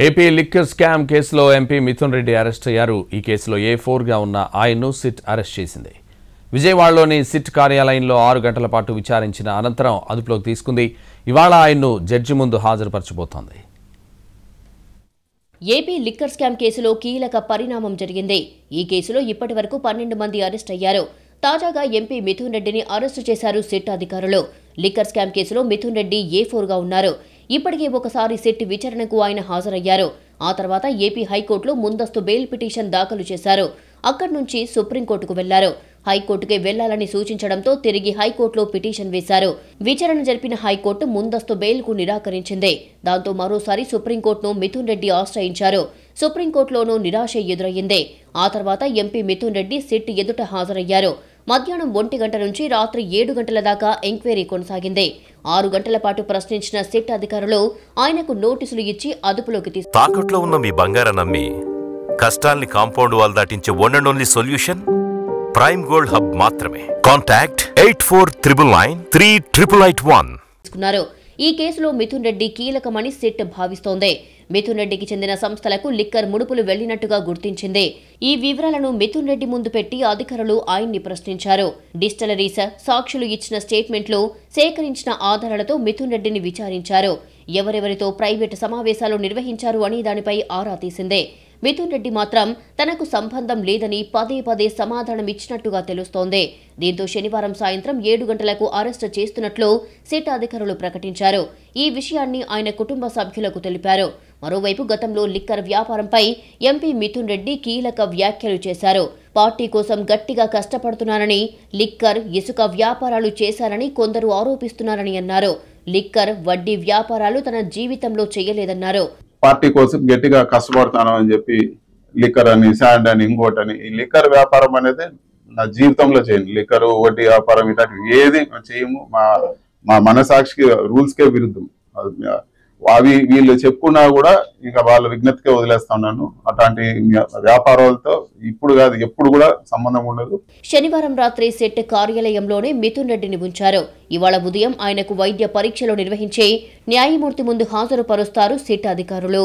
AP liquor scam కేసులో MP Mithun Reddy arrest అయ్యారు. ఈ కేసులో A4గా ఉన్న ఆయన్ను సిట్ అరెస్ట్ చేసింది. విజయవాడలోని సిట్ కార్యాలయంలో 6 గంటల పాటు విచారించిన అనంతరం అదుపులోకి తీసుకుంది. ఇవాళ ఆయన్ను జడ్జి ముందు హాజరుపరచబోతోంది. ఏపీ లిక్కర్ స్కామ్ కేసులో కీలక పరిణామం జరిగింది. ఈ కేసులో ఇప్పటివరకు 12 మంది అరెస్ట్ అయ్యారు. తాజాగా ఎంపీ మిథున్ రెడ్డిని అరెస్టు చేశారు సిట్ అధికారులు. లిక్కర్ స్కామ్ కేసులో మిథున్ రెడ్డి A4గా ఉన్నారు. ఇప్పటికే ఒకసారి సిట్ విచారణకు ఆయన హాజరయ్యారు. ఆ తర్వాత ఏపీ హైకోర్టులో ముందస్తు బెయిల్ పిటిషన్ దాఖలు చేశారు. అక్కడి నుంచి సుప్రీంకోర్టుకు వెళ్లారు. హైకోర్టుకే వెళ్లాలని సూచించడంతో తిరిగి హైకోర్టులో పిటిషన్ వేశారు. విచారణ జరిపిన హైకోర్టు ముందస్తు బెయిల్కు నిరాకరించింది. దాంతో మరోసారి సుప్రీంకోర్టును మిథున్ రెడ్డి ఆశ్రయించారు. సుప్రీంకోర్టులోనూ నిరాశ ఎదురయ్యింది. ఆ తర్వాత ఎంపీ మిథున్ రెడ్డి సిట్ ఎదుట హాజరయ్యారు. మధ్యాహ్నం 1 గంట నుంచి రాత్రి 7 గంటల దాకా ఎంక్వైరీ కొనసాగింది. 6 గంటల పాటు ప్రశ్నించిన సిట్ అధికారులు ఆయనకు నోటీసులు ఇచ్చి అదుపులోకి తీసుకున్నారు. తాకట్లో ఉన్న మీ బంగారాన్ని నమ్మి కష్టాల్ని కాంపౌండ్ వాల్ దాటించే one and only solution prime gold hub మాత్రమే. కాంటాక్ట్ 8499938881. ఈ కేసులో మిథున్ రెడ్డి కీలకమని సిట్ భావిస్తోంది. మిథున్ రెడ్డికి చెందిన సంస్థలకు లిక్కర్ ముడుపులు వెళ్లినట్టుగా గుర్తించింది. ఈ వివరాలను మిథున్ రెడ్డి ముందు పెట్టి అధికారులు ఆయన్ని ప్రశ్నించారు. డిస్టిలరీస్, సాక్షులు ఇచ్చిన స్టేట్మెంట్లు, సేకరించిన ఆధారాలతో మిథున్ రెడ్డిని విచారించారు. ఎవరెవరితో ప్రైవేటు సమావేశాలు నిర్వహించారు అనే దానిపై ఆరా తీసిందే. మిథున్ రెడ్డి మాత్రం తనకు సంబంధం లేదని పదే సమాధానమిచ్చినట్టుగా తెలుస్తోంది. దీంతో శనివారం సాయంత్రం 7 గంటలకు అరెస్టు చేస్తున్నట్లు సిట్ అధికారులు ప్రకటించారు. ఈ విషయాన్ని ఆయన కుటుంబ సభ్యులకు తెలిపారు. మరోవైపు గతంలో లిక్కర్ వ్యాపారంపై ఎంపీ మిథున్ రెడ్డి కీలక వ్యాఖ్యలు చేశారు. పార్టీ కోసం గట్టిగా కష్టపడుతున్నానని, లిక్కర్, ఇసుక వ్యాపారాలు చేశారని కొందరు ఆరోపిస్తున్నారని అన్నారు. లిక్కర్, వడ్డీ వ్యాపారాలు తన జీవితంలో చేయలేదన్నారు. పార్టీ కోసం గట్టిగా కష్టపడతాను అని చెప్పి లిక్కర్ అని, శాండ్ అని, ఇంకోటని, ఈ లిక్కర్ వ్యాపారం అనేది నా జీవితంలో చేయను. లిక్కర్, వడ్డీ వ్యాపారం ఇట్లాంటివి ఏది చేయము. మా మనసాక్షికి రూల్స్కే విరుద్ధం. అవి వీళ్ళు చెప్పుకున్నా కూడా ఇంకా వాళ్ళ విజ్ఞతకే వదిలేస్తా ఉన్నాను. అట్లాంటి వ్యాపారాలతో ఇప్పుడు కాదు ఎప్పుడు కూడా సంబంధం ఉండదు. శనివారం రాత్రి సెట్ కార్యాలయంలోనే మిథున్ రెడ్డిని ఉంచారు. ఇవాళ ఉదయం ఆయనకు వైద్య పరీక్షలు నిర్వహించి న్యాయమూర్తి ముందు హాజరుపరుస్తారు సిట్ అధికారులు.